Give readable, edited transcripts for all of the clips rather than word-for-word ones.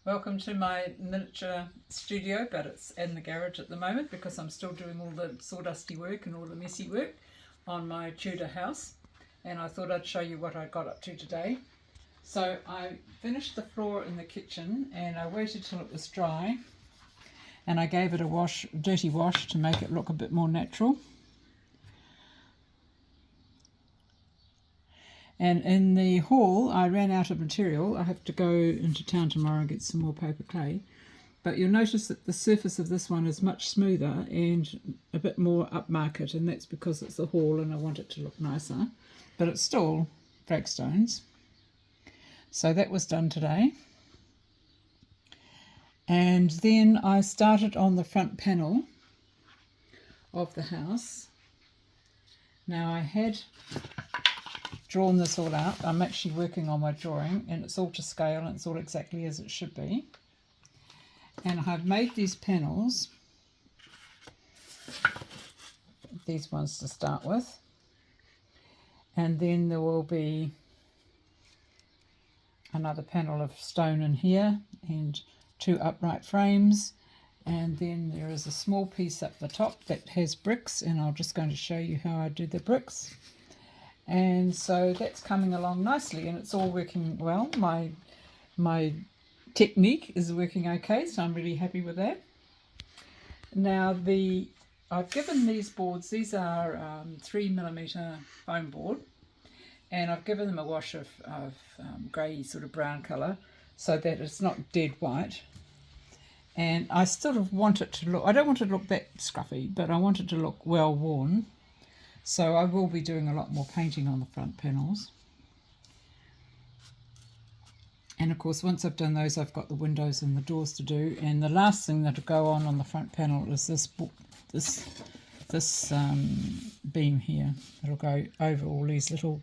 Welcome to my miniature studio, but it's in the garage at the moment because I'm still doing all the sawdusty work and all the messy work on my Tudor house, and I thought I'd show you what I got up to today. So I finished the floor in the kitchen and I waited till it was dry and I gave it a dirty wash to make it look a bit more natural. And in the hall, I ran out of material. I have to go into town tomorrow and get some more paper clay. But you'll notice that the surface of this one is much smoother and a bit more upmarket, and that's because it's the hall and I want it to look nicer. But it's still flagstones. So that was done today. And then I started on the front panel of the house. Now I had drawn this all out. I'm actually working on my drawing and it's all to scale and it's all exactly as it should be. And I've made these panels, these ones to start with, and then there will be another panel of stone in here and two upright frames, and then there is a small piece up the top that has bricks, and I'm just going to show you how I do the bricks. And so that's coming along nicely and it's all working well. My technique is working okay, so I'm really happy with that. Now I've given these boards, these are 3mm foam board, and I've given them a wash of grey sort of brown colour so that it's not dead white. And I sort of want it to look, I don't want it to look that scruffy, but I want it to look well worn. So I will be doing a lot more painting on the front panels. And of course, once I've done those, I've got the windows and the doors to do. And the last thing that'll go on the front panel is this beam here. It'll go over all these little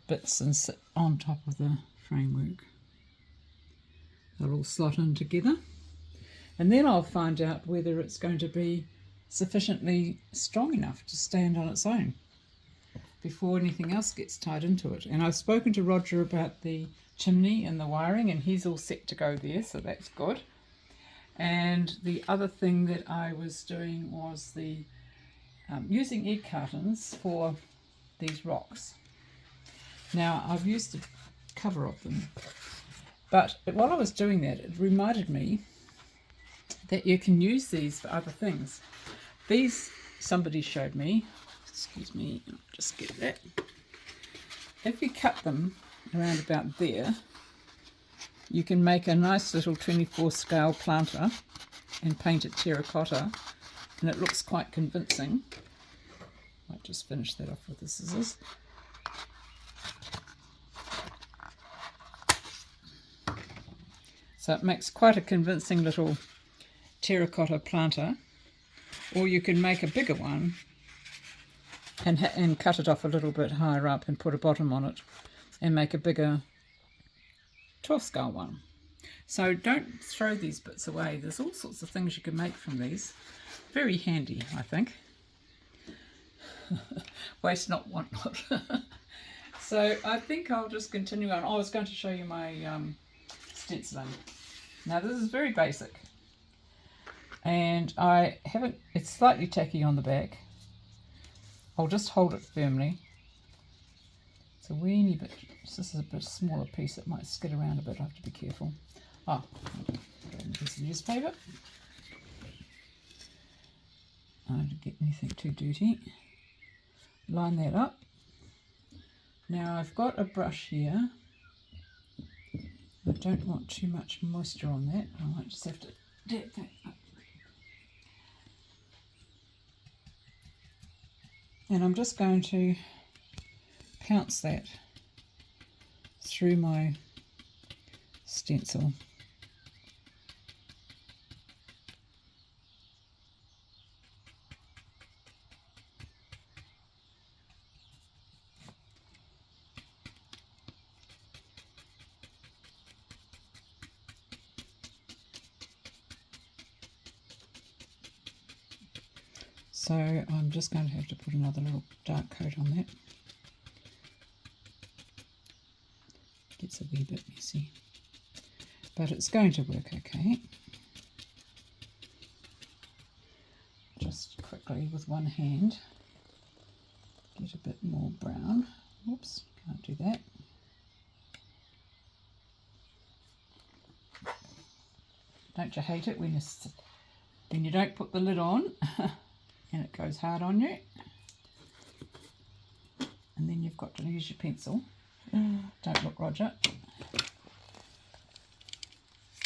bits and sit on top of the framework. They'll all slot in together. And then I'll find out whether it's going to be sufficiently strong enough to stand on its own before anything else gets tied into it. And I've spoken to Roger about the chimney and the wiring, and he's all set to go there, so that's good. And the other thing that I was doing was the using egg cartons for these rocks. Now I've used a cover of them, but while I was doing that, it reminded me that you can use these for other things. These somebody showed me, excuse me, I'll just get that. If you cut them around about there, you can make a nice little 24 scale planter and paint it terracotta, and it looks quite convincing. I'll just finish that off with the scissors. So it makes quite a convincing little terracotta planter. Or you can make a bigger one and cut it off a little bit higher up and put a bottom on it and make a bigger 12 scale one. So don't throw these bits away. There's all sorts of things you can make from these. Very handy, I think. Waste not, want not. So I think I'll just continue on. I was going to show you my stenciling. Now this is very basic. And I haven't, it's slightly tacky on the back. I'll just hold it firmly. It's a weeny bit, this is a bit smaller piece, it might skid around a bit, I have to be careful. Oh, piece of newspaper. I don't get anything too dirty. Line that up. Now I've got a brush here. I don't want too much moisture on that. I might just have to dip that up. And I'm just going to pounce that through my stencil. So I'm just going to have to put another little dark coat on that. Gets a wee bit messy. but it's going to work okay. Just quickly with one hand get a bit more brown. Oops, can't do that. Don't you hate it when you don't put the lid on and it goes hard on you? And then you've got to use your pencil. Don't look, Roger.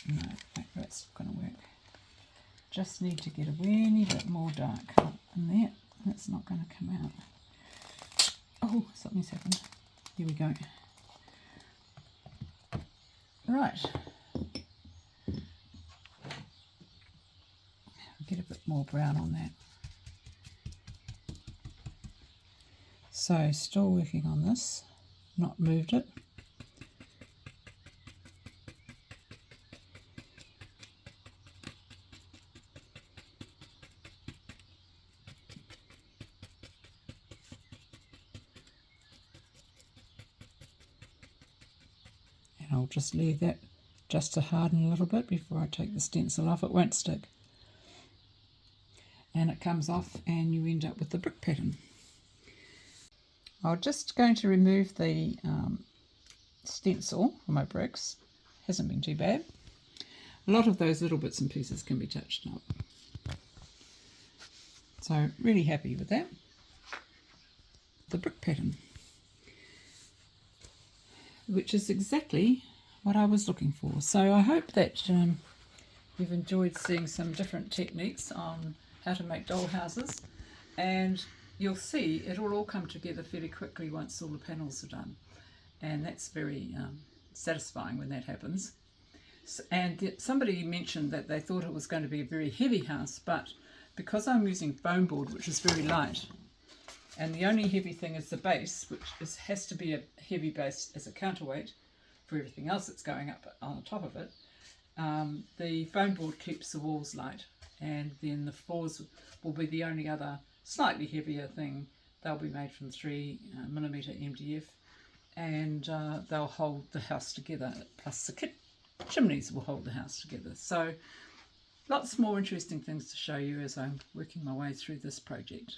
No, that's not going to work. Just need to get a weeny bit more dark in there. That's not going to come out. Oh, something's happened. Here we go. Right. Get a bit more brown on that. So, still working on this. Not moved it. And I'll just leave that just to harden a little bit before I take the stencil off. It won't stick. And it comes off and you end up with the brick pattern. I'm just going to remove the stencil from my bricks. Hasn't been too bad. A lot of those little bits and pieces can be touched up. So really happy with that. The brick pattern, which is exactly what I was looking for. So I hope that you've enjoyed seeing some different techniques on how to make doll houses, and you'll see it will all come together fairly quickly once all the panels are done, and that's very satisfying when that happens. And somebody mentioned that they thought it was going to be a very heavy house, but because I'm using foam board, which is very light, and the only heavy thing is the base, which has to be a heavy base as a counterweight for everything else that's going up on top of it, the foam board keeps the walls light, and then the floors will be the only other slightly heavier thing. They'll be made from 3mm MDF, and they'll hold the house together, plus the chimneys will hold the house together. So lots more interesting things to show you as I'm working my way through this project.